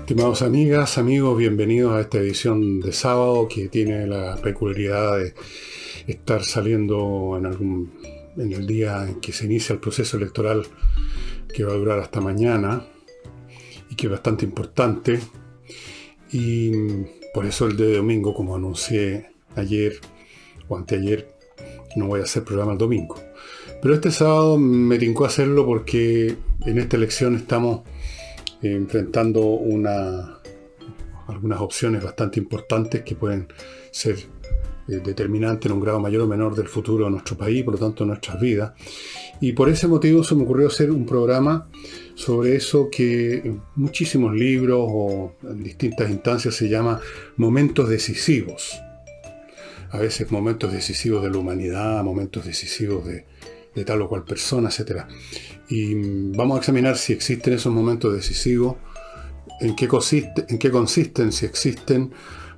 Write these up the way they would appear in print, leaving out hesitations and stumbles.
Estimados amigas, amigos, bienvenidos a esta edición de sábado que tiene la peculiaridad de estar saliendo en el día en que se inicia el proceso electoral que va a durar hasta mañana y que es bastante importante. Y por eso el día de domingo, como anuncié ayer o anteayer, no voy a hacer programa el domingo. Pero este sábado me tincó hacerlo porque en esta elección estamos enfrentando algunas opciones bastante importantes que pueden ser determinantes en un grado mayor o menor del futuro de nuestro país, por lo tanto de nuestras vidas. Y por ese motivo se me ocurrió hacer un programa sobre eso que en muchísimos libros o en distintas instancias se llama momentos decisivos. A veces momentos decisivos de la humanidad, momentos decisivos de tal o cual persona, etc. Y vamos a examinar si existen esos momentos decisivos, en qué consisten, si existen.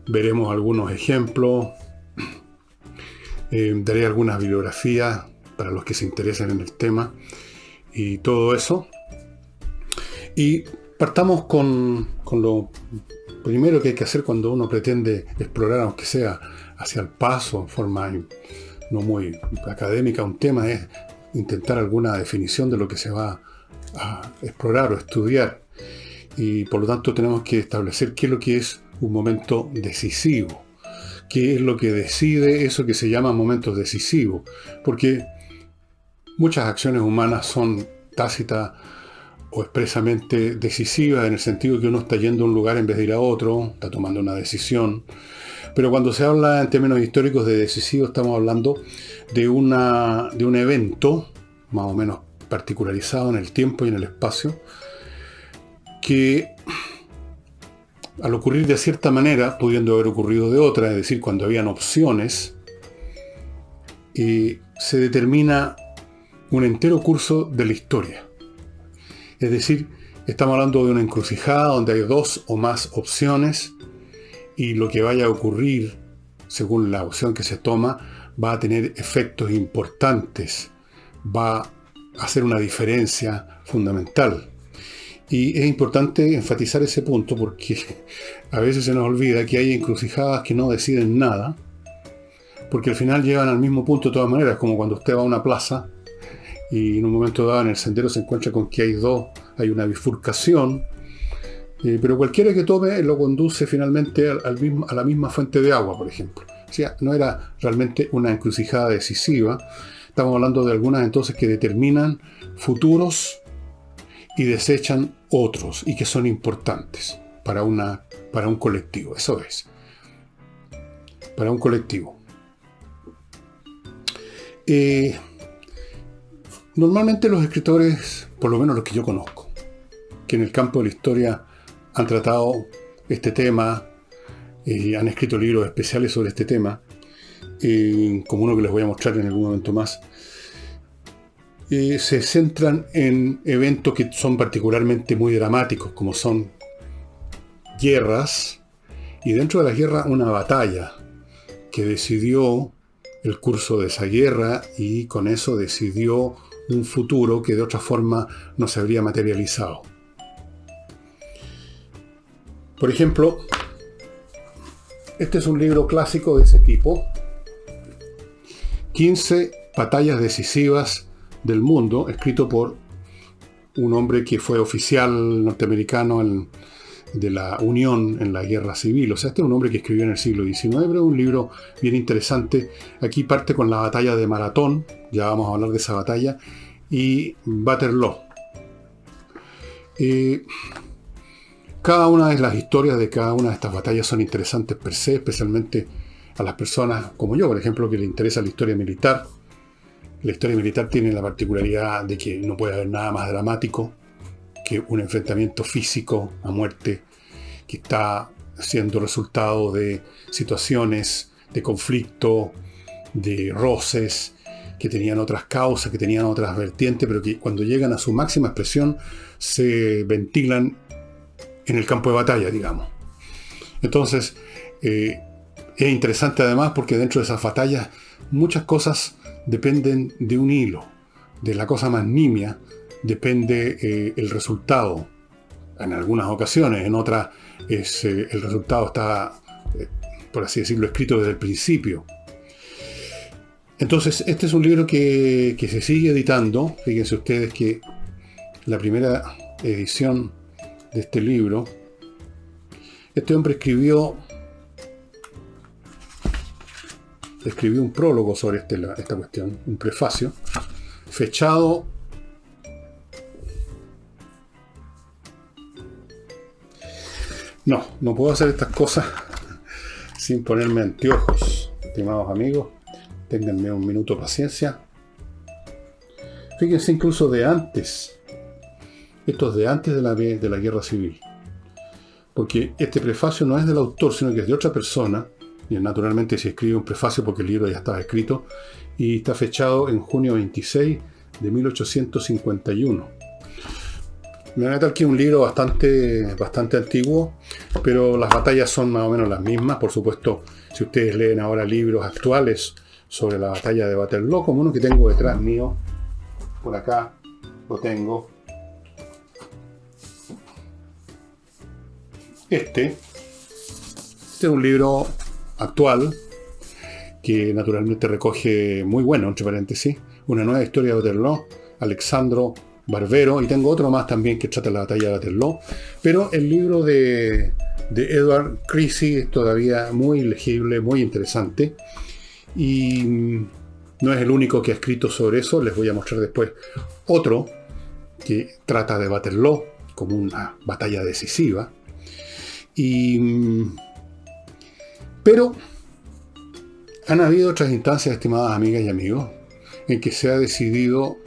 Veremos algunos ejemplos, daré algunas bibliografías para los que se interesen en el tema y todo eso. Y partamos con lo primero que hay que hacer cuando uno pretende explorar, aunque sea hacia el paso, en forma no muy académica, un tema, es intentar alguna definición de lo que se va a explorar o estudiar. Y por lo tanto tenemos que establecer qué es lo que es un momento decisivo, qué es lo que decide eso que se llama momentos decisivos, porque muchas acciones humanas son tácitas o expresamente decisivas en el sentido que uno está yendo a un lugar en vez de ir a otro, está tomando una decisión. Pero cuando se habla en términos históricos de decisivo, estamos hablando de un evento más o menos particularizado en el tiempo y en el espacio, que al ocurrir de cierta manera, pudiendo haber ocurrido de otra, es decir, cuando habían opciones, se determina un entero curso de la historia. Es decir, estamos hablando de una encrucijada donde hay dos o más opciones, y lo que vaya a ocurrir, según la opción que se toma, va a tener efectos importantes, va a hacer una diferencia fundamental. Y es importante enfatizar ese punto porque a veces se nos olvida que hay encrucijadas que no deciden nada, porque al final llegan al mismo punto de todas maneras, como cuando usted va a una plaza y en un momento dado en el sendero se encuentra con que hay una bifurcación, pero cualquiera que tome lo conduce finalmente a la misma fuente de agua, por ejemplo. O sea, no era realmente una encrucijada decisiva. Estamos hablando de algunas entonces que determinan futuros y desechan otros y que son importantes para un colectivo. Eso es, para un colectivo. Normalmente los escritores, por lo menos los que yo conozco, que en el campo de la historia han tratado este tema, han escrito libros especiales sobre este tema, como uno que les voy a mostrar en algún momento más, se centran en eventos que son particularmente muy dramáticos, como son guerras, y dentro de las guerras una batalla que decidió el curso de esa guerra y con eso decidió un futuro que de otra forma no se habría materializado. Por ejemplo, este es un libro clásico de ese tipo, 15 batallas decisivas del mundo, escrito por un hombre que fue oficial norteamericano de la Unión en la Guerra Civil. O sea, este es un hombre que escribió en el siglo XIX, pero un libro bien interesante. Aquí parte con la batalla de Maratón, ya vamos a hablar de esa batalla, y Waterloo. Cada una de las historias de cada una de estas batallas son interesantes per se, especialmente a las personas como yo, por ejemplo, que le interesa la historia militar. La historia militar tiene la particularidad de que no puede haber nada más dramático que un enfrentamiento físico a muerte que está siendo resultado de situaciones de conflicto, de roces, que tenían otras causas, que tenían otras vertientes, pero que cuando llegan a su máxima expresión se ventilan en el campo de batalla, digamos. Entonces, es interesante además porque dentro de esas batallas muchas cosas dependen de un hilo. De la cosa más nimia depende el resultado. en algunas ocasiones, en otras el resultado está, por así decirlo, escrito desde el principio. Entonces, este es un libro que se sigue editando. Fíjense ustedes que la primera edición de este libro, este hombre escribió un prólogo sobre esta cuestión, un prefacio, fechado no puedo hacer estas cosas sin ponerme anteojos, estimados amigos. Ténganme un minuto de paciencia. Fíjense incluso de antes. Esto es de antes de la Guerra Civil. Porque este prefacio no es del autor, sino que es de otra persona. Y naturalmente se escribe un prefacio porque el libro ya estaba escrito. Y está fechado en junio 26 de 1851. Me voy a meter aquí un libro bastante antiguo, pero las batallas son más o menos las mismas. Por supuesto, si ustedes leen ahora libros actuales sobre la batalla de Waterloo, como uno que tengo detrás mío, por acá lo tengo. Este es un libro actual que naturalmente recoge, muy bueno, entre paréntesis, una nueva historia de Waterloo, Alexandro Barbero, y tengo otro más también que trata la batalla de Waterloo, pero el libro de Edward Creasy es todavía muy legible, muy interesante, y no es el único que ha escrito sobre eso. Les voy a mostrar después otro que trata de Waterloo como una batalla decisiva. Pero han habido otras instancias, estimadas amigas y amigos, en que se ha decidido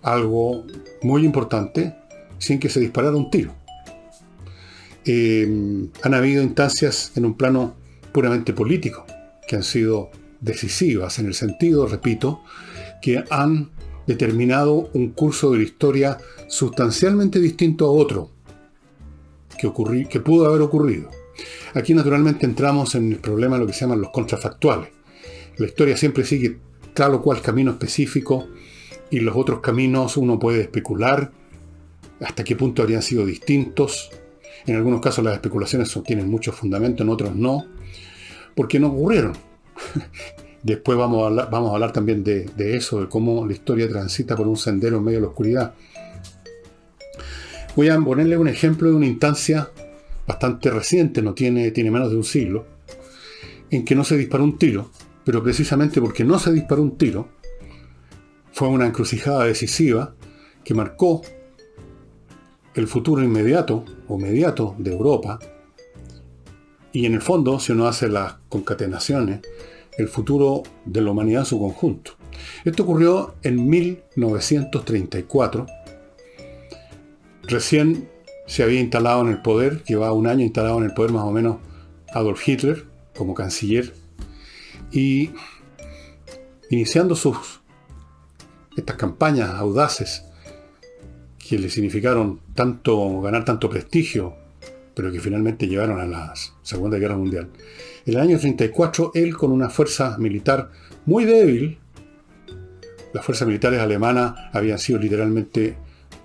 algo muy importante sin que se disparara un tiro. Han habido instancias en un plano puramente político que han sido decisivas en el sentido, repito, que han determinado un curso de la historia sustancialmente distinto a otro que pudo haber ocurrido. Aquí naturalmente entramos en el problema de lo que se llaman los contrafactuales. La historia siempre sigue tal o cual camino específico, y los otros caminos uno puede especular hasta qué punto habrían sido distintos. En algunos casos las especulaciones tienen mucho fundamento, en otros no, porque no ocurrieron. Después vamos a hablar también de eso, de cómo la historia transita por un sendero en medio de la oscuridad. Voy a ponerle un ejemplo de una instancia bastante reciente, tiene menos de un siglo, en que no se disparó un tiro, pero precisamente porque no se disparó un tiro, fue una encrucijada decisiva que marcó el futuro inmediato o mediato de Europa, y en el fondo, si uno hace las concatenaciones, el futuro de la humanidad en su conjunto. Esto ocurrió en 1934. Recién se había instalado en el poder, llevaba un año instalado en el poder más o menos Adolf Hitler como canciller, y iniciando estas campañas audaces que le significaron ganar tanto prestigio, pero que finalmente llevaron a la Segunda Guerra Mundial. En el año 1934, él, con una fuerza militar muy débil, las fuerzas militares alemanas habían sido literalmente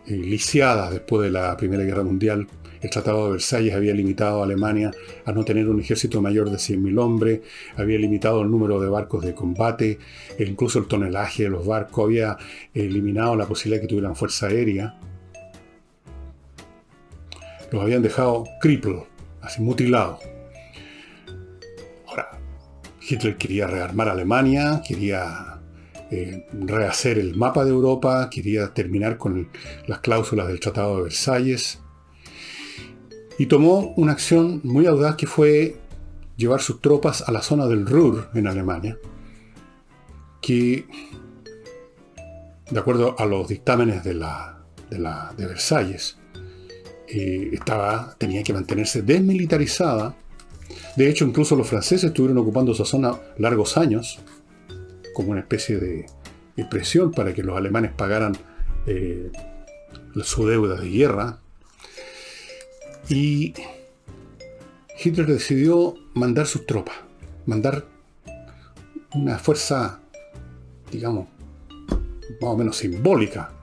lisiadas después de la Primera Guerra Mundial. El Tratado de Versalles había limitado a Alemania a no tener un ejército mayor de 100.000 hombres, había limitado el número de barcos de combate, incluso el tonelaje de los barcos, había eliminado la posibilidad de que tuvieran fuerza aérea. Los habían dejado crippled, así mutilados. Ahora, Hitler quería rearmar a Alemania, quería rehacer el mapa de Europa, quería terminar con las cláusulas del Tratado de Versalles, y tomó una acción muy audaz que fue llevar sus tropas a la zona del Ruhr en Alemania, que, de acuerdo a los dictámenes de Versalles, tenía que mantenerse desmilitarizada. De hecho, incluso los franceses estuvieron ocupando esa zona largos años, como una especie de presión para que los alemanes pagaran su deuda de guerra. Y Hitler decidió mandar sus tropas, mandar una fuerza, digamos, más o menos simbólica.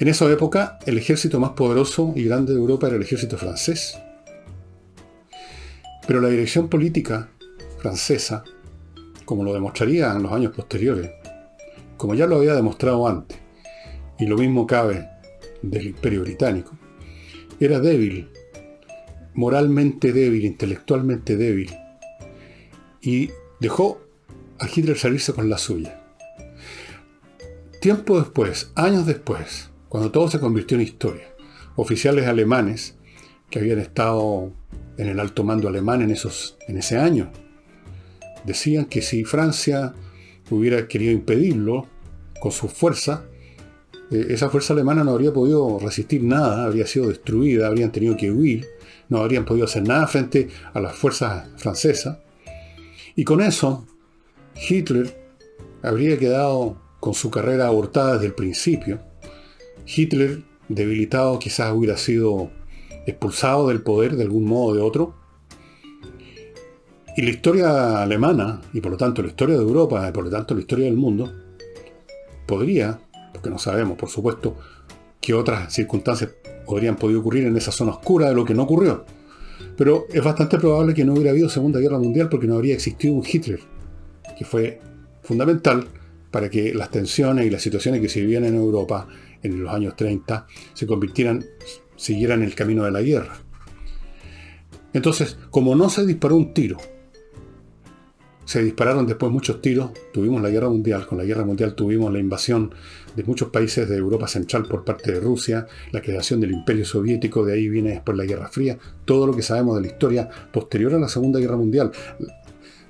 En esa época, el ejército más poderoso y grande de Europa era el ejército francés. Pero la dirección política francesa, como lo demostraría en los años posteriores, como ya lo había demostrado antes, y lo mismo cabe del Imperio Británico, era débil, moralmente débil, intelectualmente débil, y dejó a Hitler salirse con la suya. Tiempo después, años después, cuando todo se convirtió en historia, oficiales alemanes que habían estado en el alto mando alemán en ese año, decían que si Francia hubiera querido impedirlo con su fuerza, esa fuerza alemana no habría podido resistir nada, habría sido destruida, habrían tenido que huir, no habrían podido hacer nada frente a las fuerzas francesas. Y con eso, Hitler habría quedado con su carrera abortada desde el principio. Hitler, debilitado, quizás hubiera sido expulsado del poder de algún modo o de otro. Y la historia alemana, y por lo tanto la historia de Europa, y por lo tanto la historia del mundo, podría, porque no sabemos, por supuesto, qué otras circunstancias podrían podido ocurrir en esa zona oscura de lo que no ocurrió. Pero es bastante probable que no hubiera habido Segunda Guerra Mundial porque no habría existido un Hitler, que fue fundamental para que las tensiones y las situaciones que se vivían en Europa en los años 30 siguieran el camino de la guerra. Entonces, como no se disparó un tiro, se dispararon después muchos tiros, tuvimos la guerra mundial, con la guerra mundial tuvimos la invasión de muchos países de Europa Central por parte de Rusia, la creación del Imperio Soviético, de ahí viene después la Guerra Fría, todo lo que sabemos de la historia posterior a la Segunda Guerra Mundial,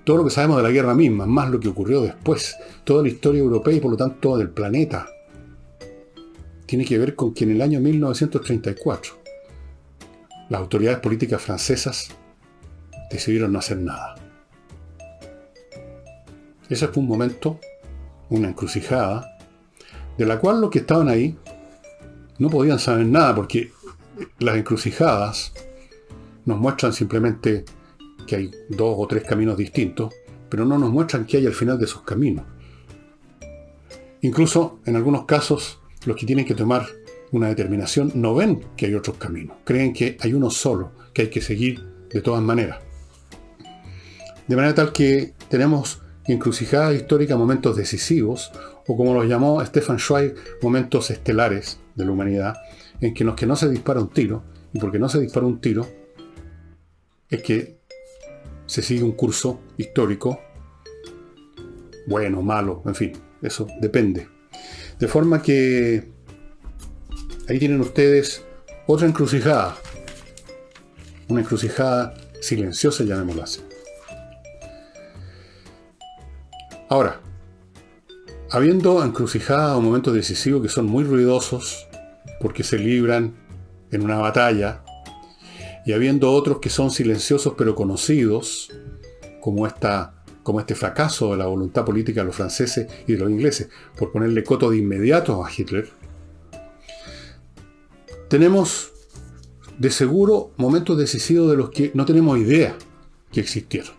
todo lo que sabemos de la guerra misma, más lo que ocurrió después, toda la historia europea y por lo tanto del planeta, tiene que ver con que en el año 1934 las autoridades políticas francesas decidieron no hacer nada. Ese fue un momento, una encrucijada, de la cual los que estaban ahí no podían saber nada, porque las encrucijadas nos muestran simplemente que hay 2 o 3 caminos distintos, pero no nos muestran qué hay al final de esos caminos. Incluso, en algunos casos, los que tienen que tomar una determinación no ven que hay otros caminos. Creen que hay uno solo, que hay que seguir de todas maneras. De manera tal que tenemos encrucijadas históricas, momentos decisivos, o como los llamó Stefan Zweig, momentos estelares de la humanidad, en que no se dispara un tiro, y porque no se dispara un tiro, es que se sigue un curso histórico, bueno, malo, en fin, eso depende. De forma que ahí tienen ustedes otra encrucijada, una encrucijada silenciosa, llamémosla así. Ahora, habiendo encrucijadas o momentos decisivos que son muy ruidosos porque se libran en una batalla, y habiendo otros que son silenciosos pero conocidos, como este fracaso de la voluntad política de los franceses y de los ingleses, por ponerle coto de inmediato a Hitler, tenemos de seguro momentos decisivos de los que no tenemos idea que existieron.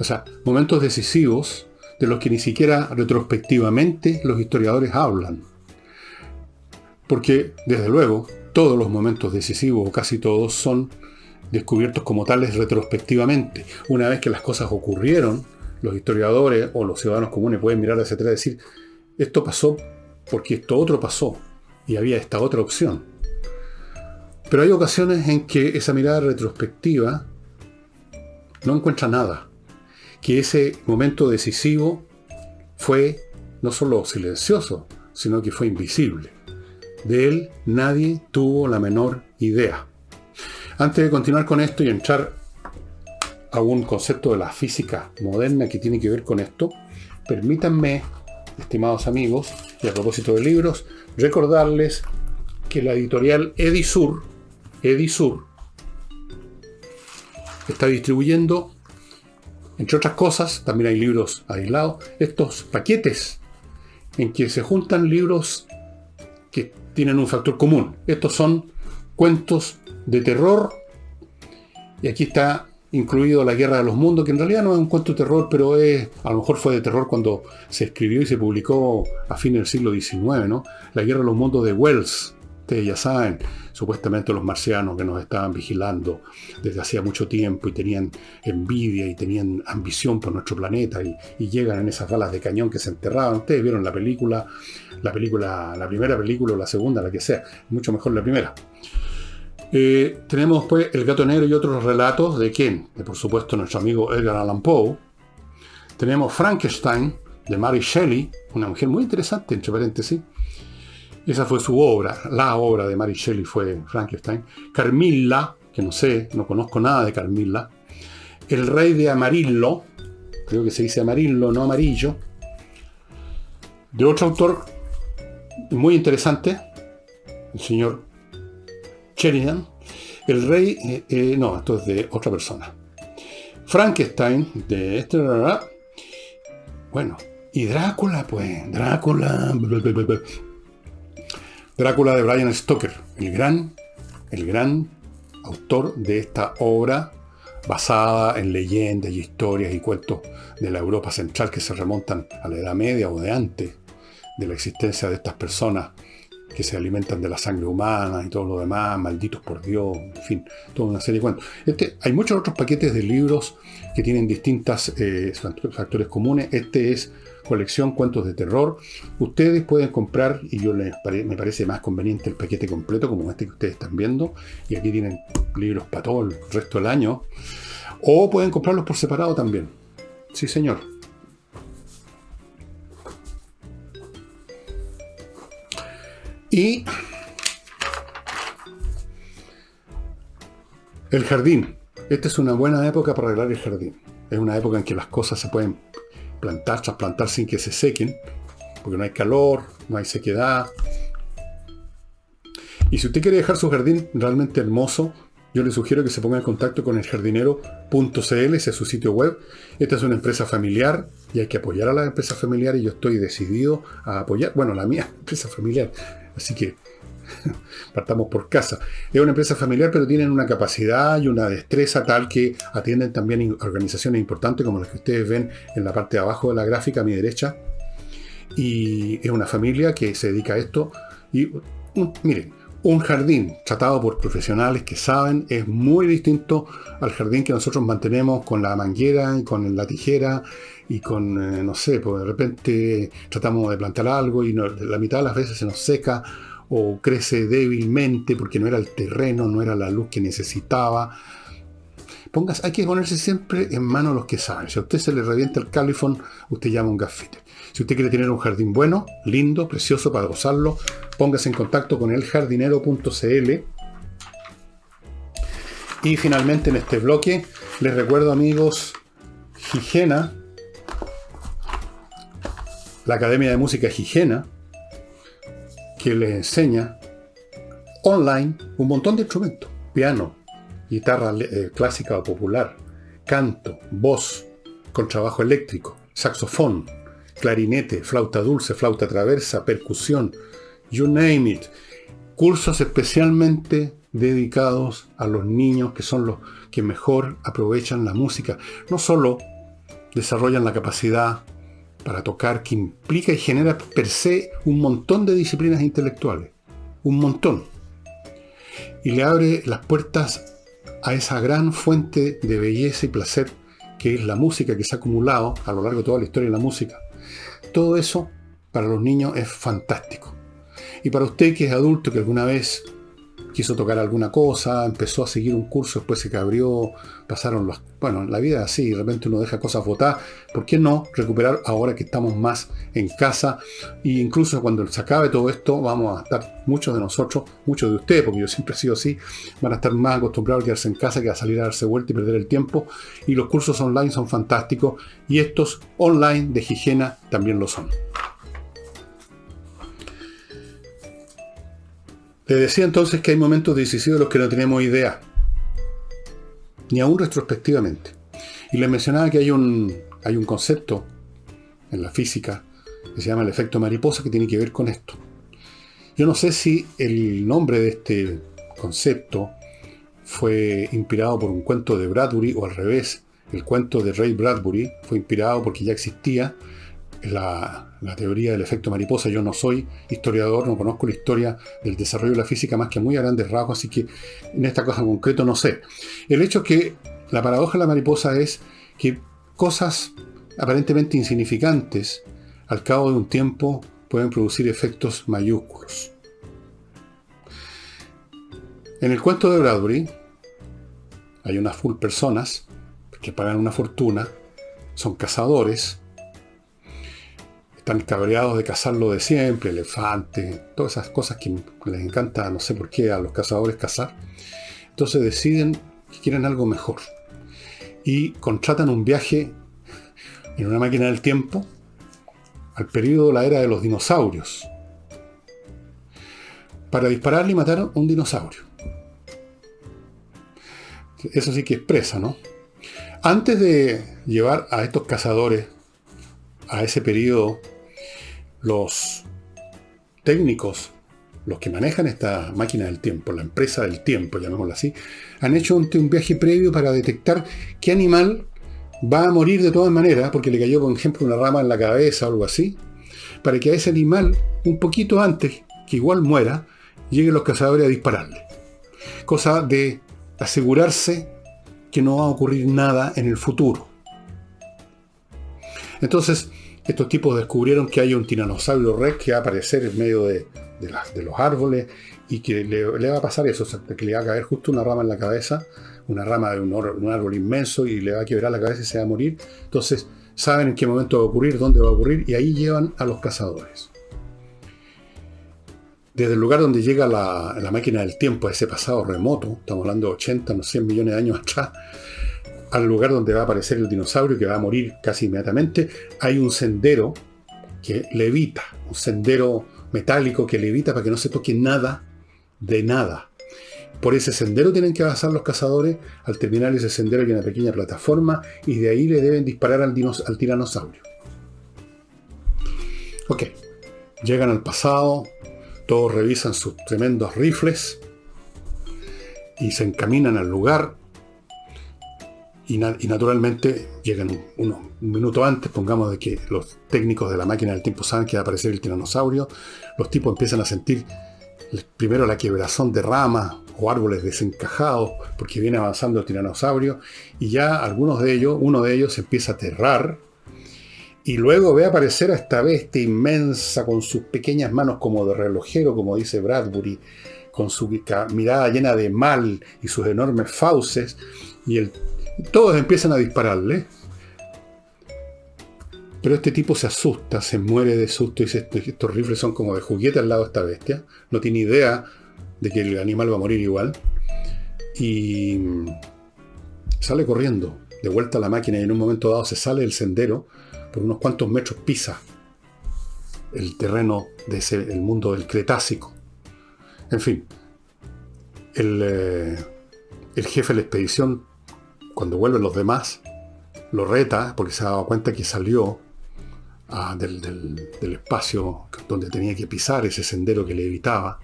O sea, momentos decisivos de los que ni siquiera retrospectivamente los historiadores hablan. Porque, desde luego, todos los momentos decisivos, o casi todos, son descubiertos como tales retrospectivamente. Una vez que las cosas ocurrieron, los historiadores o los ciudadanos comunes pueden mirar hacia atrás y decir, esto pasó porque esto otro pasó, y había esta otra opción. Pero hay ocasiones en que esa mirada retrospectiva no encuentra nada. Que ese momento decisivo fue no solo silencioso, sino que fue invisible. De él nadie tuvo la menor idea. Antes de continuar con esto y entrar a un concepto de la física moderna que tiene que ver con esto, permítanme, estimados amigos, y a propósito de libros, recordarles que la editorial Edisur está distribuyendo, entre otras cosas, también hay libros aislados, estos paquetes en que se juntan libros que tienen un factor común. Estos son cuentos de terror, y aquí está incluido La Guerra de los Mundos, que en realidad no es un cuento de terror, pero a lo mejor fue de terror cuando se escribió y se publicó a fines del siglo XIX, ¿no? La Guerra de los Mundos de Wells. Ustedes ya saben, supuestamente los marcianos que nos estaban vigilando desde hacía mucho tiempo y tenían envidia y tenían ambición por nuestro planeta y llegan en esas balas de cañón que se enterraban. Ustedes vieron la primera película o la segunda, la que sea, mucho mejor la primera. Tenemos pues El gato negro y otros relatos de quién, de por supuesto nuestro amigo Edgar Allan Poe. Tenemos Frankenstein de Mary Shelley, una mujer muy interesante, entre paréntesis. Esa fue su obra, la obra de Mary Shelley fue Frankenstein. Carmilla, que no conozco nada de Carmilla. El rey de Amarillo, creo que se dice Amarillo, no amarillo. De otro autor muy interesante, el señor Sheridan. El rey, esto es de otra persona. Frankenstein, de este, bueno, y Drácula, pues, Drácula de Bram Stoker, el gran autor de esta obra basada en leyendas y historias y cuentos de la Europa central que se remontan a la Edad Media o de antes de la existencia de estas personas que se alimentan de la sangre humana y todo lo demás, malditos por Dios, en fin, toda una serie de cuentos. Hay muchos otros paquetes de libros que tienen distintos factores comunes. Este es colección cuentos de terror. Ustedes pueden comprar, y me parece más conveniente el paquete completo, como este que ustedes están viendo, y aquí tienen libros para todo el resto del año, o pueden comprarlos por separado también. Sí, señor. Y el jardín. Esta es una buena época para arreglar el jardín. Es una época en que las cosas se pueden trasplantar sin que se sequen, porque no hay calor, no hay sequedad. Y si usted quiere dejar su jardín realmente hermoso, yo le sugiero que se ponga en contacto con eljardinero.cl, ese es su sitio web. Esta es una empresa familiar y hay que apoyar a las empresas familiares, y yo estoy decidido a apoyar, la mía empresa familiar, así que partamos por casa. Es una empresa familiar, pero tienen una capacidad y una destreza tal que atienden también organizaciones importantes como las que ustedes ven en la parte de abajo de la gráfica a mi derecha. Y es una familia que se dedica a esto. Y miren, un jardín tratado por profesionales que saben es muy distinto al jardín que nosotros mantenemos con la manguera y con la tijera y con, pues de repente tratamos de plantar algo y la mitad de las veces se nos seca o crece débilmente porque no era el terreno, no era la luz que necesitaba. Hay que ponerse siempre en manos de los que saben. Si a usted se le revienta el califón, usted llama a un gaffiter. Si usted quiere tener un jardín bueno, lindo, precioso para gozarlo, póngase en contacto con eljardinero.cl. Y finalmente en este bloque, les recuerdo, amigos, Gigena, la Academia de Música Gigena, que les enseña online un montón de instrumentos: piano, guitarra clásica o popular, canto, voz, contrabajo eléctrico, saxofón, clarinete, flauta dulce, flauta traversa, percusión, you name it. Cursos especialmente dedicados a los niños, que son los que mejor aprovechan la música. No solo desarrollan la capacidad para tocar, que implica y genera per se un montón de disciplinas intelectuales, un montón, y le abre las puertas a esa gran fuente de belleza y placer que es la música, que se ha acumulado a lo largo de toda la historia de la música. Todo eso para los niños es fantástico. Y para usted que es adulto, que alguna vez quiso tocar alguna cosa, empezó a seguir un curso, después se cabrió, la vida es así, de repente uno deja cosas botadas. ¿Por qué no recuperar ahora que estamos más en casa? E incluso cuando se acabe todo esto, vamos a estar, muchos de nosotros, muchos de ustedes, porque yo siempre he sido así, van a estar más acostumbrados a quedarse en casa que a salir a darse vuelta y perder el tiempo. Y los cursos online son fantásticos, y estos online de Gigena también lo son. Les decía entonces que hay momentos decisivos de los que no tenemos idea, ni aún retrospectivamente. Y les mencionaba que hay un concepto en la física que se llama el efecto mariposa, que tiene que ver con esto. Yo no sé si el nombre de este concepto fue inspirado por un cuento de Bradbury, o al revés, el cuento de Ray Bradbury fue inspirado porque ya existía la teoría del efecto mariposa. Yo no soy historiador, no conozco la historia del desarrollo de la física más que a muy grandes rasgos, así que en esta cosa en concreto no sé. El hecho es que la paradoja de la mariposa es que cosas aparentemente insignificantes, al cabo de un tiempo, pueden producir efectos mayúsculos. En el cuento de Bradbury hay unas full personas que pagan una fortuna, son cazadores, están cabreados de cazar lo de siempre, elefantes, todas esas cosas que les encanta, no sé por qué, a los cazadores cazar. Entonces deciden que quieren algo mejor y contratan un viaje en una máquina del tiempo al periodo de la era de los dinosaurios para dispararle y matar a un dinosaurio. Eso sí que expresa, ¿no? Antes de llevar a estos cazadores a ese periodo, los técnicos, los que manejan esta máquina del tiempo, la empresa del tiempo, llamémosla así, han hecho un viaje previo para detectar qué animal va a morir de todas maneras, porque le cayó, por ejemplo, una rama en la cabeza o algo así, para que a ese animal, un poquito antes, que igual muera, lleguen los cazadores a dispararle. Cosa de asegurarse que no va a ocurrir nada en el futuro. Entonces, estos tipos descubrieron que hay un tiranosaurio rex que va a aparecer en medio de los árboles y que le va a pasar eso, o sea, que le va a caer justo una rama en la cabeza, una rama de un árbol inmenso, y le va a quebrar la cabeza y se va a morir. Entonces, saben en qué momento va a ocurrir, dónde va a ocurrir, y ahí llevan a los cazadores. Desde el lugar donde llega la máquina del tiempo, a ese pasado remoto, estamos hablando de 80, no 100 millones de años atrás, al lugar donde va a aparecer el dinosaurio, que va a morir casi inmediatamente, hay un sendero que levita, un sendero metálico que levita para que no se toque nada de nada. Por ese sendero tienen que avanzar los cazadores. Al terminar ese sendero hay una pequeña plataforma y de ahí le deben disparar al tiranosaurio. Ok, llegan al pasado, todos revisan sus tremendos rifles y se encaminan al lugar. Y naturalmente llegan un minuto antes, pongamos de que los técnicos de la máquina del tiempo saben que va a aparecer el tiranosaurio. Los tipos empiezan a sentir primero la quebrazón de ramas o árboles desencajados porque viene avanzando el tiranosaurio, y ya uno de ellos se empieza a aterrar y luego ve aparecer a esta bestia inmensa con sus pequeñas manos como de relojero, como dice Bradbury, con su mirada llena de mal y sus enormes fauces, y todos empiezan a dispararle. Pero este tipo se asusta, se muere de susto y dice: estos rifles son como de juguete al lado de esta bestia. No tiene idea de que el animal va a morir igual. Y sale corriendo de vuelta a la máquina, y en un momento dado se sale del sendero. Por unos cuantos metros pisa el terreno de el mundo del Cretácico. En fin, el jefe de la expedición, cuando vuelven los demás, lo reta porque se ha dado cuenta que salió del espacio donde tenía que pisar, ese sendero que le evitaba,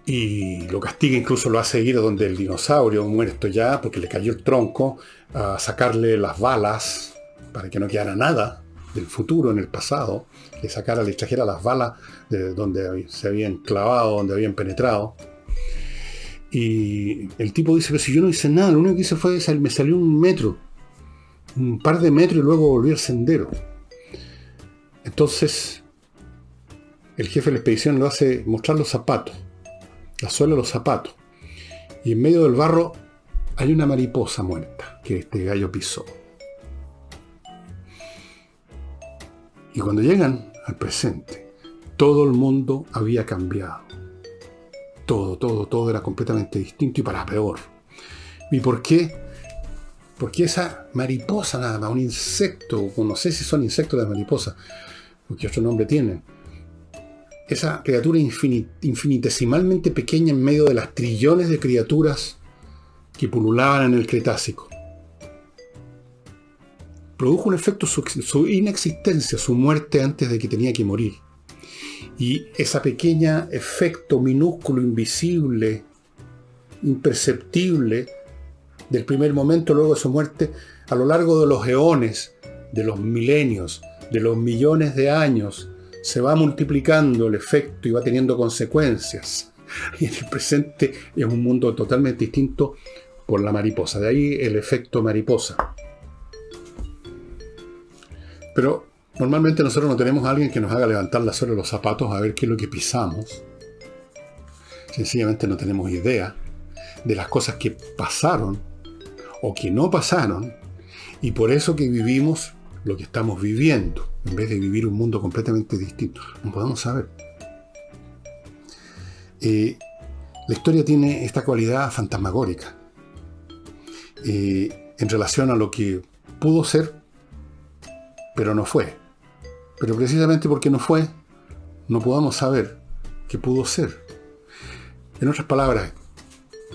y lo castiga, incluso lo hace ir a donde el dinosaurio muerto ya, porque le cayó el tronco, a sacarle las balas para que no quedara nada del futuro en el pasado, le extrajera las balas de donde se habían clavado, donde habían penetrado. Y el tipo dice: pero si yo no hice nada, lo único que hice fue me salió un par de metros y luego volví al sendero. Entonces el jefe de la expedición lo hace mostrar los zapatos, la suela de los zapatos, y en medio del barro hay una mariposa muerta que este gallo pisó. Y cuando llegan al presente, todo el mundo había cambiado. Todo era completamente distinto, y para peor. ¿Y por qué? Porque esa mariposa, nada más, un insecto, no sé si son insectos de mariposa, porque otro nombre tienen, esa criatura infinitesimalmente pequeña en medio de las trillones de criaturas que pululaban en el Cretácico, produjo un efecto, su inexistencia, su muerte antes de que tenía que morir. Y ese pequeño efecto minúsculo, invisible, imperceptible del primer momento luego de su muerte, a lo largo de los eones, de los milenios, de los millones de años, se va multiplicando el efecto y va teniendo consecuencias. Y en el presente es un mundo totalmente distinto por la mariposa. De ahí el efecto mariposa. Pero normalmente nosotros no tenemos a alguien que nos haga levantar la suela de los zapatos a ver qué es lo que pisamos. Sencillamente no tenemos idea de las cosas que pasaron o que no pasaron, y por eso que vivimos lo que estamos viviendo, en vez de vivir un mundo completamente distinto. No podemos saber. La historia tiene esta cualidad fantasmagórica en relación a lo que pudo ser, pero no fue. Pero precisamente porque no fue, no podemos saber qué pudo ser. En otras palabras,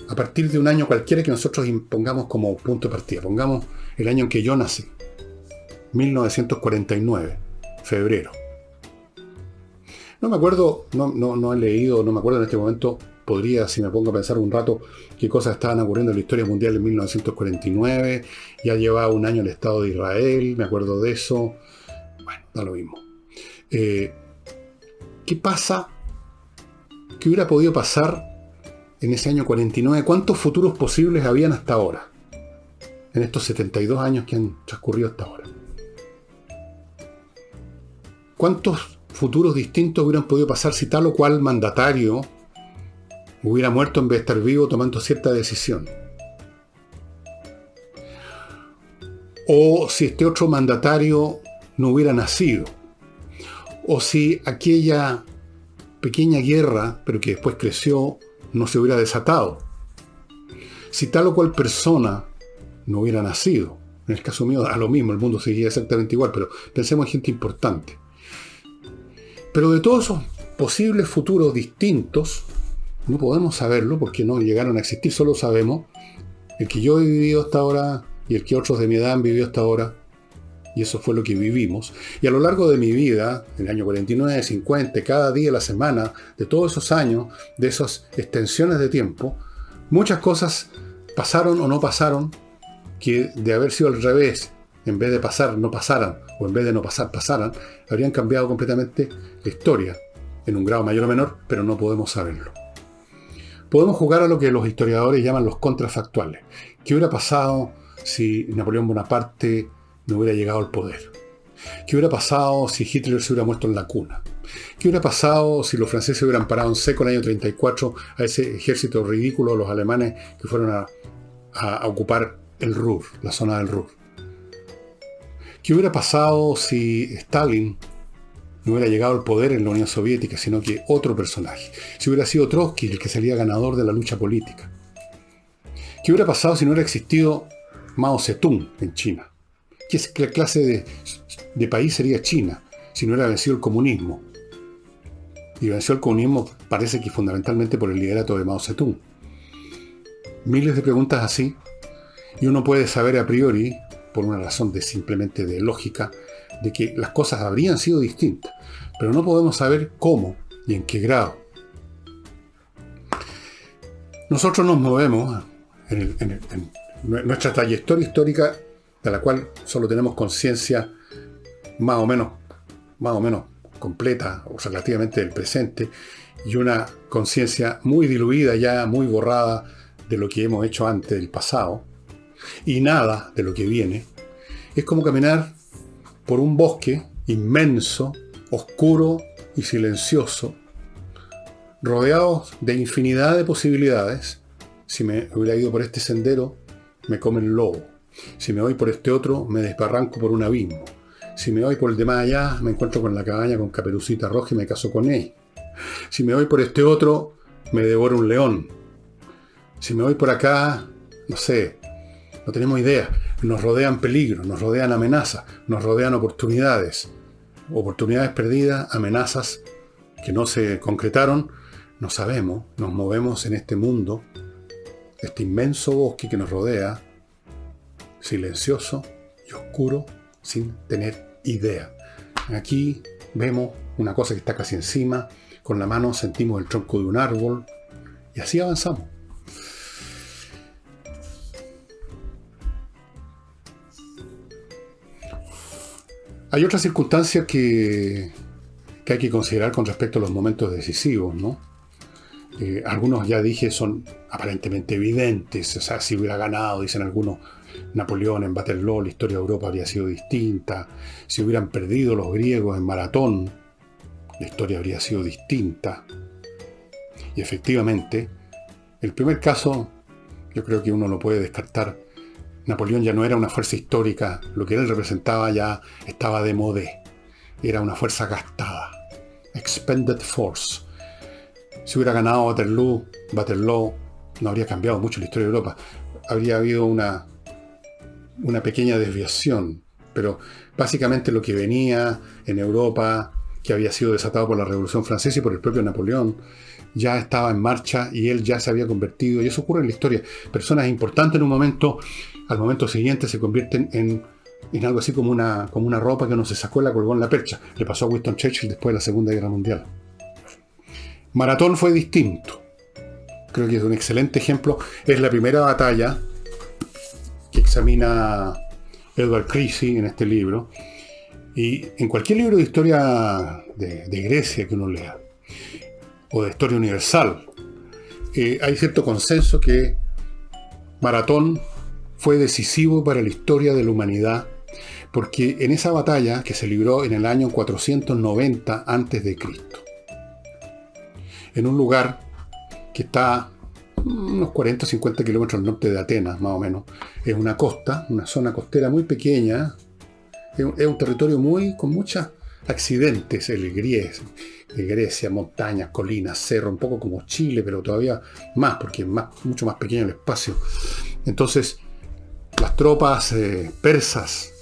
a partir de un año cualquiera que nosotros pongamos como punto de partida, pongamos el año en que yo nací, 1949, febrero. No me acuerdo, no he leído, no me acuerdo en este momento, podría, si me pongo a pensar un rato, qué cosas estaban ocurriendo en la historia mundial en 1949, ya llevaba un año el Estado de Israel, me acuerdo de eso. Bueno, da lo mismo. ¿Qué pasa? ¿Qué hubiera podido pasar en ese año 49? ¿Cuántos futuros posibles habían hasta ahora? En estos 72 años que han transcurrido hasta ahora. ¿Cuántos futuros distintos hubieran podido pasar si tal o cual mandatario hubiera muerto en vez de estar vivo tomando cierta decisión? O si este otro mandatario no hubiera nacido. O si aquella pequeña guerra, pero que después creció, no se hubiera desatado. Si tal o cual persona no hubiera nacido. En el caso mío, a lo mismo, el mundo seguía exactamente igual, pero pensemos en gente importante. Pero de todos esos posibles futuros distintos, no podemos saberlo porque no llegaron a existir, solo sabemos el que yo he vivido hasta ahora y el que otros de mi edad han vivido hasta ahora, y eso fue lo que vivimos. Y a lo largo de mi vida, en el año 49, 50, cada día de la semana, de todos esos años, de esas extensiones de tiempo, muchas cosas pasaron o no pasaron, que de haber sido al revés, en vez de pasar, no pasaran, o en vez de no pasar, pasaran, habrían cambiado completamente la historia, en un grado mayor o menor, pero no podemos saberlo. Podemos jugar a lo que los historiadores llaman los contrafactuales. ¿Qué hubiera pasado si Napoleón Bonaparte no hubiera llegado al poder? ¿Qué hubiera pasado si Hitler se hubiera muerto en la cuna? ¿Qué hubiera pasado si los franceses hubieran parado en seco en el año 34 a ese ejército ridículo, los alemanes que fueron a ocupar el Ruhr, la zona del Ruhr? ¿Qué hubiera pasado si Stalin no hubiera llegado al poder en la Unión Soviética, sino que otro personaje? Si hubiera sido Trotsky el que salía ganador de la lucha política. ¿Qué hubiera pasado si no hubiera existido Mao Zedong en China? ¿Qué clase de país sería China si no hubiera vencido el comunismo? Y venció el comunismo parece que fundamentalmente por el liderato de Mao Zedong. Miles de preguntas así, y uno puede saber a priori, por una razón simplemente de lógica, de que las cosas habrían sido distintas, pero no podemos saber cómo y en qué grado. Nosotros nos movemos en nuestra trayectoria histórica, de la cual solo tenemos conciencia más o menos completa o relativamente del presente, y una conciencia muy diluida ya, muy borrada de lo que hemos hecho antes del pasado, y nada de lo que viene. Es como caminar por un bosque inmenso, oscuro y silencioso, rodeados de infinidad de posibilidades. Si me hubiera ido por este sendero, me come el lobo. Si me voy por este otro, me desbarranco por un abismo. Si me voy por el de más allá, me encuentro con la cabaña con Caperucita Roja y me caso con él. Si me voy por este otro, me devora un león. Si me voy por acá, no sé, no tenemos idea. Nos rodean peligros, nos rodean amenazas, nos rodean oportunidades. Oportunidades perdidas, amenazas que no se concretaron. No sabemos, nos movemos en este mundo, este inmenso bosque que nos rodea, silencioso y oscuro, sin tener idea. Aquí vemos una cosa que está casi encima, con la mano sentimos el tronco de un árbol, y así avanzamos. Hay otras circunstancias que hay que considerar con respecto a los momentos decisivos, ¿no? Algunos, ya dije, son aparentemente evidentes. O sea, si hubiera ganado, dicen algunos, Napoleón en Waterloo, la historia de Europa habría sido distinta. Si hubieran perdido los griegos en Maratón, la historia habría sido distinta. Y efectivamente, el primer caso, yo creo que uno lo puede descartar. Napoleón ya no era una fuerza histórica, lo que él representaba ya estaba de modé. Era una fuerza gastada. Expended force. Si hubiera ganado Waterloo no habría cambiado mucho la historia de Europa. Habría habido una pequeña desviación, pero básicamente lo que venía en Europa, que había sido desatado por la Revolución Francesa y por el propio Napoleón, ya estaba en marcha y él ya se había convertido, y eso ocurre en la historia. Personas importantes en un momento, al momento siguiente se convierten en algo así como una ropa que uno se sacó y la colgó en la percha. Le pasó a Winston Churchill después de la Segunda Guerra Mundial. Maratón fue distinto. Creo que es un excelente ejemplo. Es la primera batalla que examina Edward Creasy en este libro. Y en cualquier libro de historia de Grecia que uno lea, o de historia universal, hay cierto consenso que Maratón fue decisivo para la historia de la humanidad, porque en esa batalla, que se libró en el año 490 a.C., en un lugar que está unos 40 o 50 kilómetros al norte de Atenas, más o menos, es una costa, una zona costera muy pequeña, es un territorio con muchos accidentes, el Grecia, montañas, colinas, cerro, un poco como Chile, pero todavía más, porque es mucho más pequeño el espacio. Entonces, las tropas persas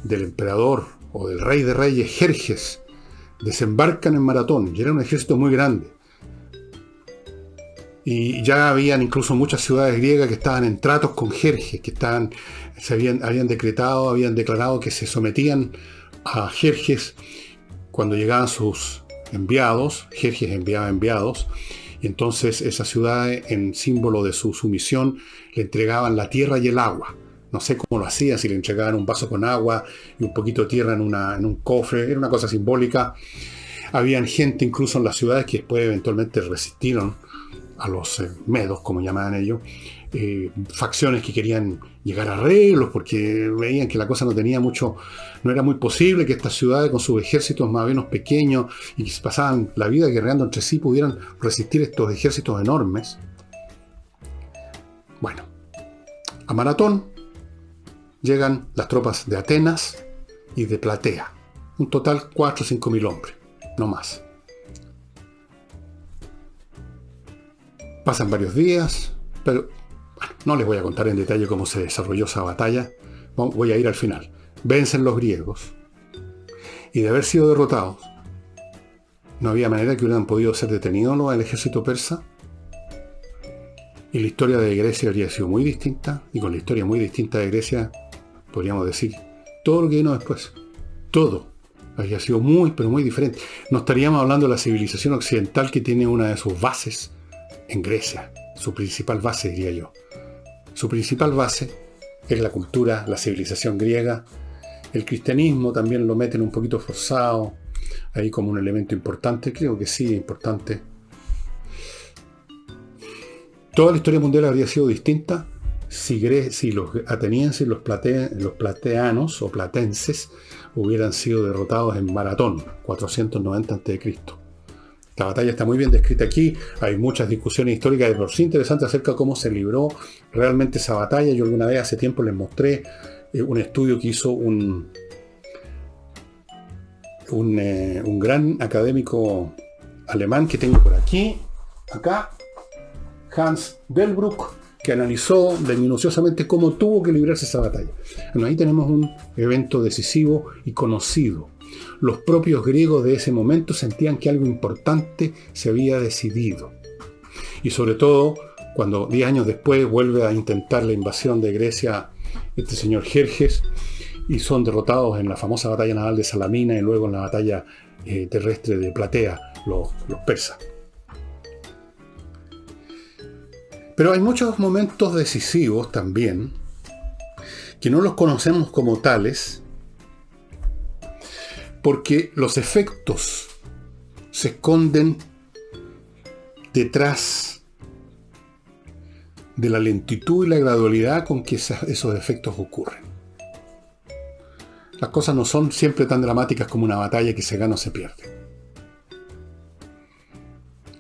del emperador o del rey de reyes, Jerjes, desembarcan en Maratón, y era un ejército muy grande. Y ya habían incluso muchas ciudades griegas que estaban en tratos con Jerjes, que habían declarado que se sometían a Jerjes cuando llegaban sus enviados. Jerjes enviaba enviados, y entonces esas ciudades, en símbolo de su sumisión, le entregaban la tierra y el agua. No sé cómo lo hacían, si le entregaban un vaso con agua y un poquito de tierra en un cofre, era una cosa simbólica. Habían gente incluso en las ciudades que después eventualmente resistieron a los medos, como llamaban ellos, facciones que querían llegar a arreglos porque veían que la cosa no era muy posible que estas ciudades con sus ejércitos más o menos pequeños y que se pasaban la vida guerreando entre sí pudieran resistir estos ejércitos enormes. Bueno, a Maratón llegan las tropas de Atenas y de Platea, un total 4 o 5 mil hombres, no más. Pasan varios días, pero bueno, no les voy a contar en detalle cómo se desarrolló esa batalla. Voy a ir al final. Vencen los griegos, y de haber sido derrotados, no había manera que hubieran podido ser detenidos el ejército persa, y la historia de Grecia habría sido muy distinta, y con la historia muy distinta de Grecia, podríamos decir, todo lo que vino después, todo habría sido muy, pero muy diferente. No estaríamos hablando de la civilización occidental que tiene una de sus bases en Grecia, su principal base, diría yo. Su principal base es la cultura, la civilización griega. El cristianismo también lo meten un poquito forzado, ahí como un elemento importante, creo que sí, importante. Toda la historia mundial habría sido distinta si los atenienses y los plateanos o platenses hubieran sido derrotados en Maratón, 490 a.C. La batalla está muy bien descrita aquí, hay muchas discusiones históricas de por sí interesantes acerca de cómo se libró realmente esa batalla. Yo alguna vez hace tiempo les mostré un estudio que hizo un gran académico alemán que tengo por aquí, acá, Hans Delbrück, que analizó minuciosamente cómo tuvo que librarse esa batalla. Bueno, ahí tenemos un evento decisivo y conocido. Los propios griegos de ese momento sentían que algo importante se había decidido. Y sobre todo, cuando 10 años después vuelve a intentar la invasión de Grecia este señor Jerjes, y son derrotados en la famosa batalla naval de Salamina y luego en la batalla terrestre de Platea, los persas. Pero hay muchos momentos decisivos también, que no los conocemos como tales, porque los efectos se esconden detrás de la lentitud y la gradualidad con que esos efectos ocurren. Las cosas no son siempre tan dramáticas como una batalla que se gana o se pierde.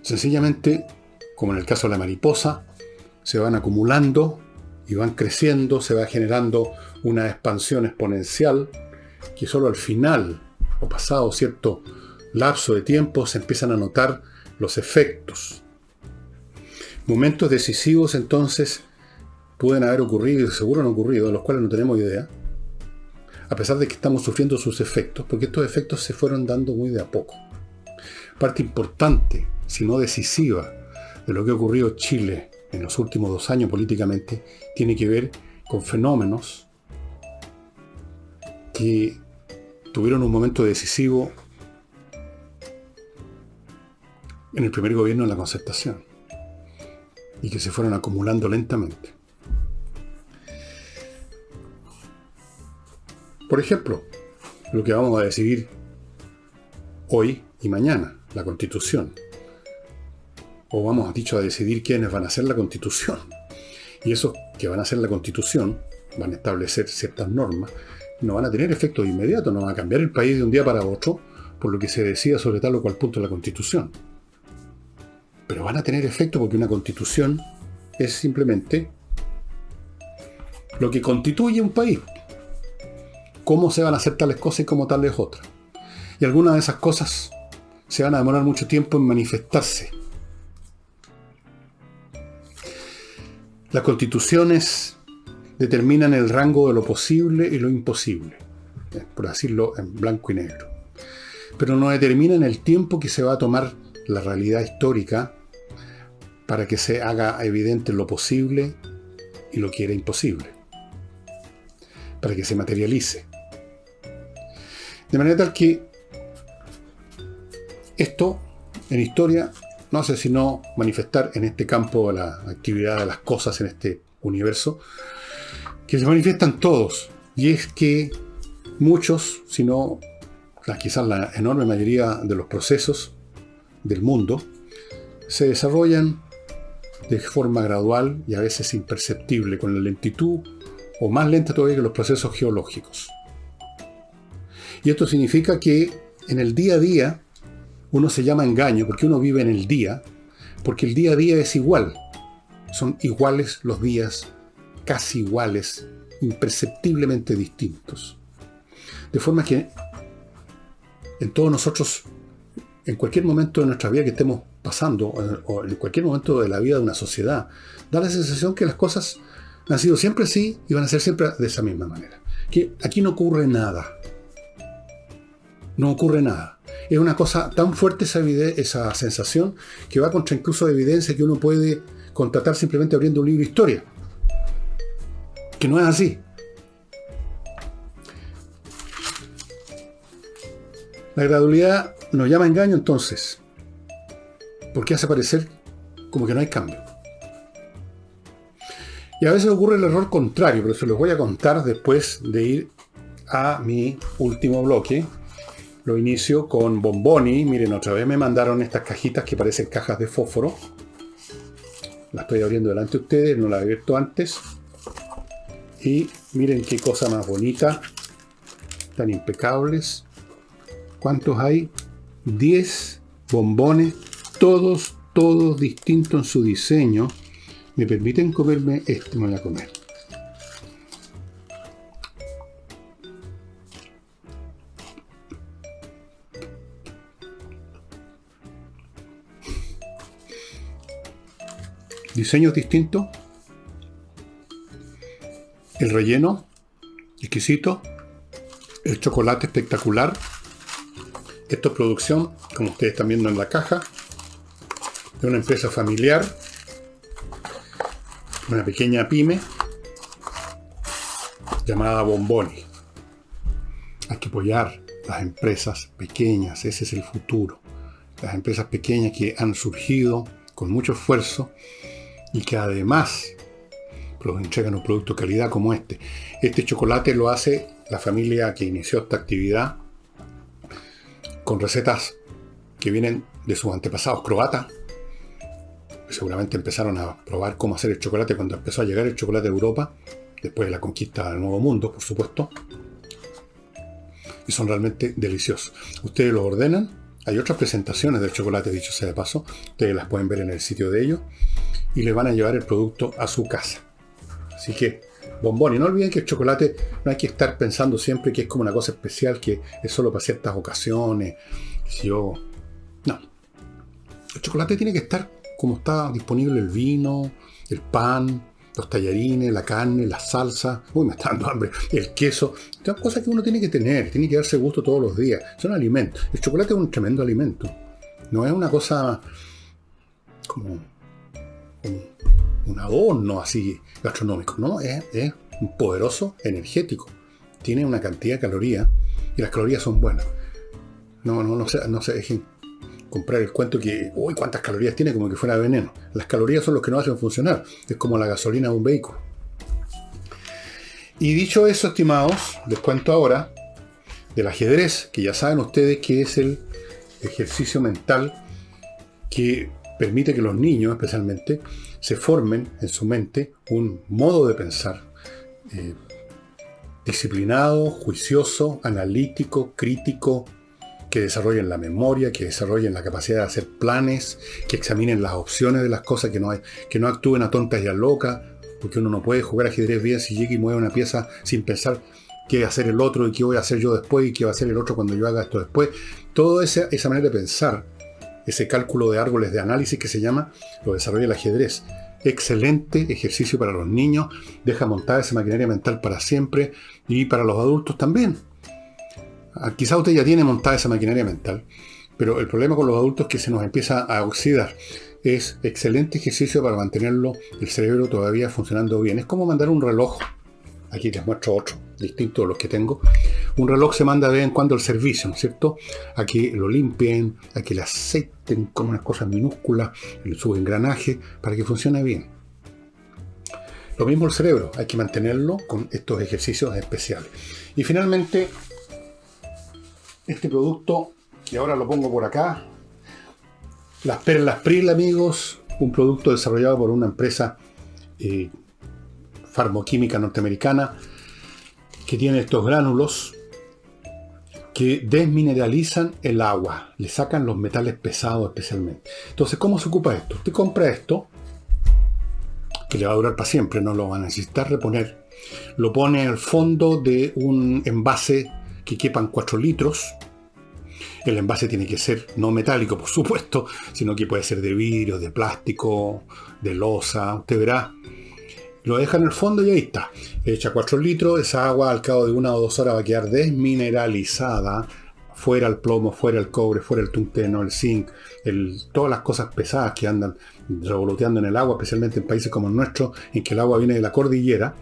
Sencillamente, como en el caso de la mariposa, se van acumulando y van creciendo, se va generando una expansión exponencial que solo al final, o pasado cierto lapso de tiempo, se empiezan a notar los efectos. Momentos decisivos, entonces, pueden haber ocurrido, y seguro han ocurrido, de los cuales no tenemos idea, a pesar de que estamos sufriendo sus efectos, porque estos efectos se fueron dando muy de a poco. Parte importante, si no decisiva, de lo que ha ocurrido en Chile en los últimos 2 años políticamente, tiene que ver con fenómenos que tuvieron un momento decisivo en el primer gobierno de la Concertación y que se fueron acumulando lentamente. Por ejemplo, lo que vamos a decidir hoy y mañana, la Constitución. O vamos, dicho, a decidir quiénes van a hacer la Constitución. Y esos que van a hacer la Constitución van a establecer ciertas normas, no van a tener efectos inmediatos, no van a cambiar el país de un día para otro por lo que se decida sobre tal o cual punto de la Constitución. Pero van a tener efecto porque una Constitución es simplemente lo que constituye un país. Cómo se van a hacer tales cosas y cómo tales otras. Y algunas de esas cosas se van a demorar mucho tiempo en manifestarse. Las constituciones determinan el rango de lo posible y lo imposible, por decirlo en blanco y negro. Pero no determinan el tiempo que se va a tomar la realidad histórica para que se haga evidente lo posible y lo que era imposible, para que se materialice. De manera tal que esto, en historia, no hace sino manifestar en este campo de la actividad de las cosas en este universo, que se manifiestan todos. Y es que muchos, si no quizás la enorme mayoría de los procesos del mundo, se desarrollan de forma gradual y a veces imperceptible, con la lentitud o más lenta todavía que los procesos geológicos. Y esto significa que en el día a día uno se llama engaño porque uno vive en el día, porque el día a día es igual. Son iguales los días, casi iguales, imperceptiblemente distintos. De forma que en todos nosotros, en cualquier momento de nuestra vida que estemos pasando, o en cualquier momento de la vida de una sociedad, da la sensación que las cosas han sido siempre así y van a ser siempre de esa misma manera. Que aquí no ocurre nada. No ocurre nada. Es una cosa tan fuerte esa sensación que va contra incluso evidencia que uno puede constatar simplemente abriendo un libro de historia. Que no es así. La gradualidad nos llama engaño entonces, porque hace parecer como que no hay cambio. Y a veces ocurre el error contrario, pero se los voy a contar después de ir a mi último bloque. Lo inicio con Bomboni. Miren, otra vez me mandaron estas cajitas que parecen cajas de fósforo. Las estoy abriendo delante de ustedes, no las he abierto antes. Y miren qué cosa más bonita. Tan impecables. ¿Cuántos hay? 10 bombones, todos distintos en su diseño. ¿Me permiten comerme este? Me voy a comer. Diseños distintos. El relleno exquisito. El chocolate espectacular. Esto es producción, como ustedes están viendo en la caja, de una empresa familiar, una pequeña pyme llamada Bomboni. Hay que apoyar las empresas pequeñas, ese es el futuro. Las empresas pequeñas que han surgido con mucho esfuerzo y que además entregan un producto de calidad como este. Este chocolate lo hace la familia que inició esta actividad con recetas que vienen de sus antepasados croatas. Seguramente empezaron a probar cómo hacer el chocolate cuando empezó a llegar el chocolate a Europa, después de la conquista del Nuevo Mundo, por supuesto. Y son realmente deliciosos. Ustedes los ordenan. Hay otras presentaciones del chocolate, dicho sea de paso. Ustedes las pueden ver en el sitio de ellos. Y les van a llevar el producto a su casa. Así que, bombón. Y no olviden que el chocolate no hay que estar pensando siempre que es como una cosa especial, que es solo para ciertas ocasiones. No. El chocolate tiene que estar como está disponible el vino, el pan, los tallarines, la carne, la salsa. Uy, me está dando hambre. El queso. Son cosas que uno tiene que tener. Tiene que darse gusto todos los días. Son alimentos. El chocolate es un tremendo alimento. No es una cosa como un adorno así gastronómico. No, es un poderoso energético. Tiene una cantidad de calorías y las calorías son buenas. No se dejen comprar el cuento que, uy, cuántas calorías tiene, como que fuera veneno. Las calorías son los que nos hacen funcionar. Es como la gasolina de un vehículo. Y dicho eso, estimados, les cuento ahora del ajedrez, que ya saben ustedes que es el ejercicio mental que permite que los niños, especialmente, se formen en su mente un modo de pensar disciplinado, juicioso, analítico, crítico, que desarrollen la memoria, que desarrollen la capacidad de hacer planes, que examinen las opciones de las cosas, que no actúen a tontas y a locas, porque uno no puede jugar ajedrez bien si llega y mueve una pieza sin pensar qué va a hacer el otro y qué voy a hacer yo después y qué va a hacer el otro cuando yo haga esto después. Toda esa manera de pensar, ese cálculo de árboles de análisis que se llama, lo desarrolla el ajedrez. Excelente ejercicio para los niños, deja montada esa maquinaria mental para siempre y para los adultos también. Quizá usted ya tiene montada esa maquinaria mental, pero el problema con los adultos es que se nos empieza a oxidar. Es excelente ejercicio para mantenerlo, el cerebro todavía funcionando bien. Es como mandar un reloj. Aquí les muestro otro, distinto a los que tengo. Un reloj se manda de vez en cuando al servicio, ¿no es cierto? A que lo limpien, a que le aceiten con unas cosas minúsculas, su engranaje, para que funcione bien. Lo mismo el cerebro, hay que mantenerlo con estos ejercicios especiales. Y finalmente, este producto, que ahora lo pongo por acá, las perlas Pril, amigos, un producto desarrollado por una empresa farmoquímica norteamericana que tiene estos gránulos que desmineralizan el agua, le sacan los metales pesados especialmente. Entonces, ¿cómo se ocupa esto? Usted compra esto, que le va a durar para siempre, no lo va a necesitar reponer, lo pone al fondo de un envase que quepan 4 litros. El envase tiene que ser no metálico, por supuesto, sino que puede ser de vidrio, de plástico, de loza, usted verá. Lo deja en el fondo y ahí está. Echa 4 litros, esa agua al cabo de 1 o 2 horas va a quedar desmineralizada. Fuera el plomo, fuera el cobre, fuera el tungsteno, el zinc, todas las cosas pesadas que andan revoloteando en el agua, especialmente en países como el nuestro, en que el agua viene de la cordillera.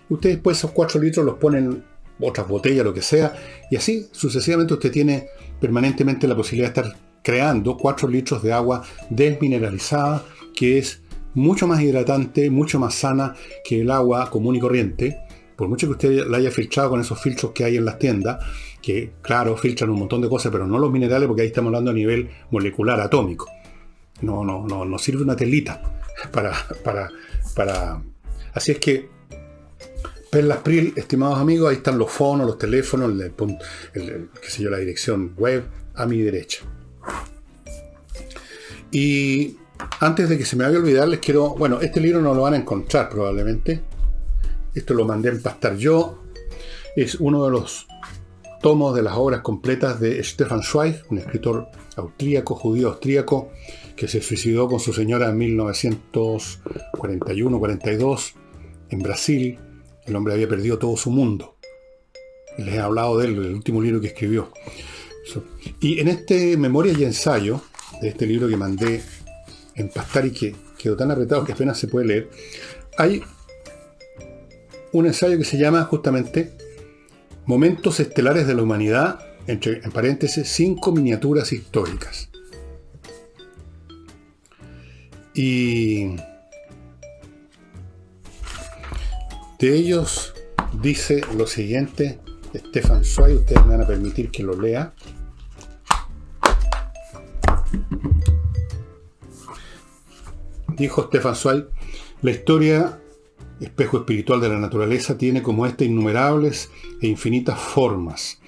Usted después esos 4 litros los pone en otras botellas, lo que sea, y así sucesivamente usted tiene permanentemente la posibilidad de estar creando 4 litros de agua desmineralizada, que es mucho más hidratante, mucho más sana que el agua común y corriente, por mucho que usted la haya filtrado con esos filtros que hay en las tiendas, que claro, filtran un montón de cosas, pero no los minerales, porque ahí estamos hablando a nivel molecular, atómico. No sirve una telita para... Así es que Perlas Pril, estimados amigos, ahí están los fonos, los teléfonos, qué sé yo, la dirección web a mi derecha. Y antes de que se me vaya a olvidar, les quiero... Bueno, este libro no lo van a encontrar probablemente. Esto lo mandé a empastar yo. Es uno de los tomos de las obras completas de Stefan Zweig, un escritor austríaco, judío austríaco, que se suicidó con su señora en 1941-42 en Brasil. El hombre había perdido todo su mundo. Les he hablado de él, el último libro que escribió. Y en este Memoria y Ensayo, de este libro que mandé empastar y que quedó tan apretado que apenas se puede leer, hay un ensayo que se llama justamente Momentos estelares de la humanidad, en paréntesis, 5 miniaturas históricas. Y de ellos dice lo siguiente, Stefan Zweig, ustedes me van a permitir que lo lea. Dijo Stefan Zweig, la historia, espejo espiritual de la naturaleza, tiene como esta innumerables e infinitas formas.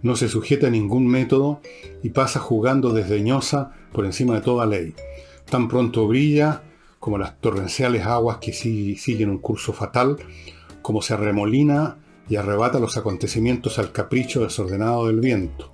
No se sujeta a ningún método y pasa jugando desdeñosa por encima de toda ley. Tan pronto brilla como las torrenciales aguas que siguen un curso fatal, como se arremolina y arrebata los acontecimientos al capricho desordenado del viento.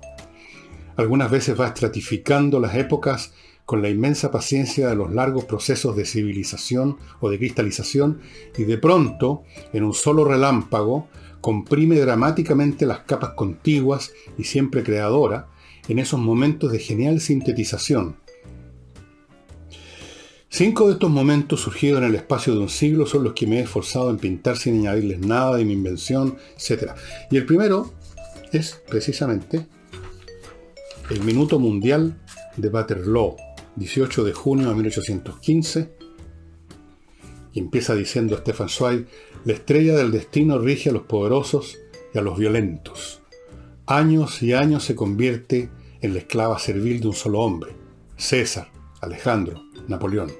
Algunas veces va estratificando las épocas con la inmensa paciencia de los largos procesos de civilización o de cristalización, y de pronto, en un solo relámpago, comprime dramáticamente las capas contiguas y siempre creadora en esos momentos de genial sintetización. 5 de estos momentos surgidos en el espacio de un siglo son los que me he esforzado en pintar sin añadirles nada de mi invención, etc. Y el primero es precisamente el Minuto Mundial de Waterloo, 18 de junio de 1815, y empieza diciendo Stefan Zweig: la estrella del destino rige a los poderosos y a los violentos. Años y años se convierte en la esclava servil de un solo hombre, César, Alejandro, Napoleón.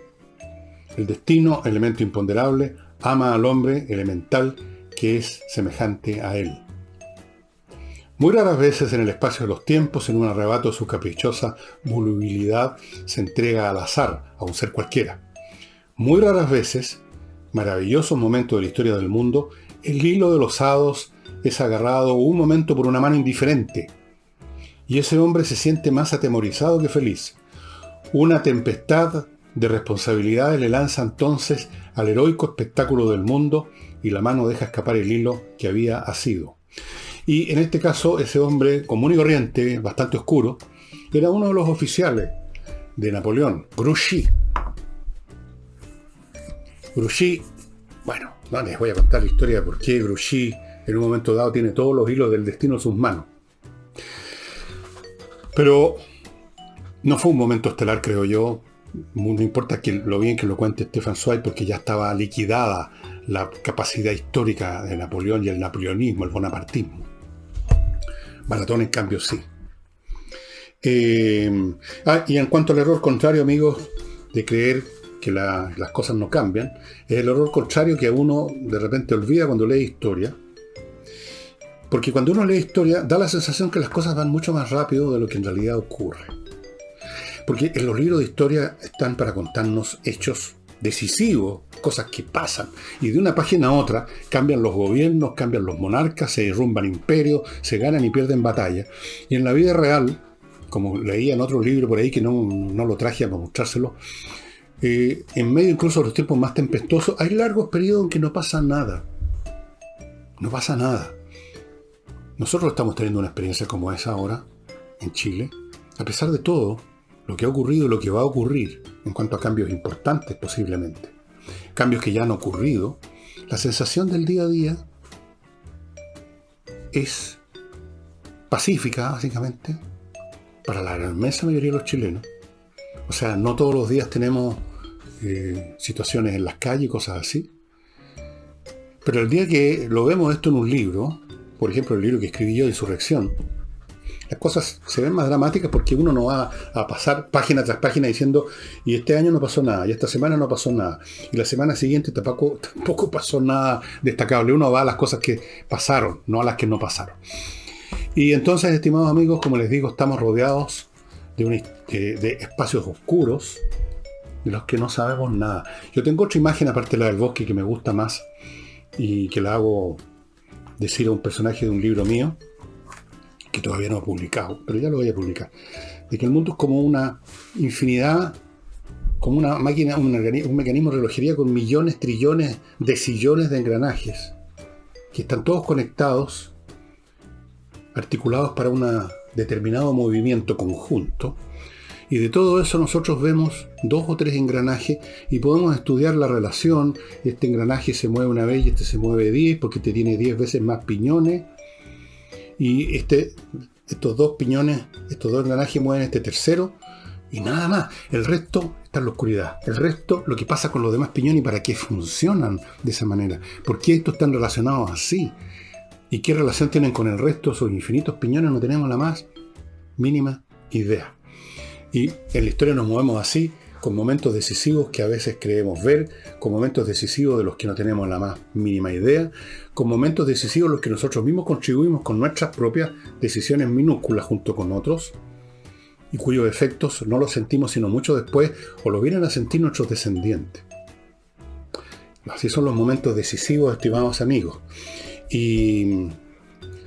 El destino, elemento imponderable, ama al hombre elemental que es semejante a él. Muy raras veces en el espacio de los tiempos, en un arrebato de su caprichosa volubilidad, se entrega al azar, a un ser cualquiera. Muy raras veces, maravillosos momentos de la historia del mundo, el hilo de los hados es agarrado un momento por una mano indiferente, y ese hombre se siente más atemorizado que feliz. Una tempestad de responsabilidades le lanza entonces al heroico espectáculo del mundo, y la mano deja escapar el hilo que había asido. Y en este caso, ese hombre común y corriente, bastante oscuro, era uno de los oficiales de Napoleón, Grouchy. Grouchy, bueno, no les voy a contar la historia de por qué Grouchy en un momento dado tiene todos los hilos del destino en sus manos. Pero no fue un momento estelar, creo yo. No importa lo bien que lo cuente Stefan Zweig, porque ya estaba liquidada la capacidad histórica de Napoleón y el napoleonismo, el bonapartismo. Baratón, en cambio, sí. Y en cuanto al error contrario, amigos, de creer que las cosas no cambian, es el error contrario que uno de repente olvida cuando lee historia. Porque cuando uno lee historia, da la sensación que las cosas van mucho más rápido de lo que en realidad ocurre. Porque en los libros de historia están para contarnos hechos decisivos, cosas que pasan, y de una página a otra cambian los gobiernos, cambian los monarcas, se derrumban imperios, se ganan y pierden batallas. Y en la vida real, como leía en otro libro por ahí que no lo traje para mostrárselo, en medio incluso de los tiempos más tempestuosos, hay largos periodos en que no pasa nada. No pasa nada. Nosotros estamos teniendo una experiencia como esa ahora, en Chile, a pesar de todo lo que ha ocurrido y lo que va a ocurrir en cuanto a cambios importantes posiblemente, cambios que ya han ocurrido. La sensación del día a día es pacífica, básicamente, para la inmensa mayoría de los chilenos. O sea, no todos los días tenemos situaciones en las calles y cosas así, pero el día que lo vemos esto en un libro, por ejemplo el libro que escribí yo, Insurrección, las cosas se ven más dramáticas porque uno no va a pasar página tras página diciendo y este año no pasó nada, y esta semana no pasó nada, y la semana siguiente tampoco pasó nada destacable. Uno va a las cosas que pasaron, no a las que no pasaron. Y entonces, estimados amigos, como les digo, estamos rodeados de espacios oscuros de los que no sabemos nada. Yo tengo otra imagen aparte de la del bosque que me gusta más y que la hago decir a un personaje de un libro mío que todavía no he publicado, pero ya lo voy a publicar, de que el mundo es como una infinidad, como una máquina, un mecanismo de relojería con millones, trillones de sillones de engranajes, que están todos conectados, articulados para un determinado movimiento conjunto, y de todo eso nosotros vemos 2 o 3 engranajes y podemos estudiar la relación. Este engranaje se mueve una vez y este se mueve 10 porque este tiene 10 veces más piñones, y estos 2 piñones, estos 2 engranajes mueven este tercero, y nada más. El resto está en la oscuridad. El resto, lo que pasa con los demás piñones y para qué funcionan de esa manera, por qué estos están relacionados así y qué relación tienen con el resto, esos infinitos piñones, no tenemos la más mínima idea. Y en la historia nos movemos así con momentos decisivos que a veces creemos ver, con momentos decisivos de los que no tenemos la más mínima idea, con momentos decisivos en los que nosotros mismos contribuimos con nuestras propias decisiones minúsculas junto con otros, y cuyos efectos no los sentimos sino mucho después, o lo vienen a sentir nuestros descendientes. Así son los momentos decisivos, estimados amigos. Y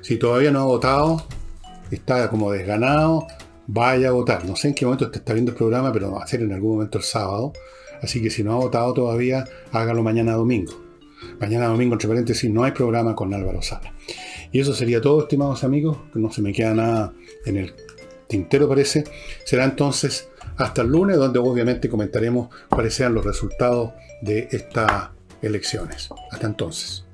si todavía no ha votado, está como desganado, vaya a votar. No sé en qué momento usted está viendo el programa, pero va a ser en algún momento el sábado. Así que si no ha votado todavía, hágalo mañana domingo. Mañana domingo, entre paréntesis, no hay programa con Álvaro Sala. Y eso sería todo, estimados amigos. No se me queda nada en el tintero, parece. Será entonces hasta el lunes, donde obviamente comentaremos cuáles sean los resultados de estas elecciones. Hasta entonces.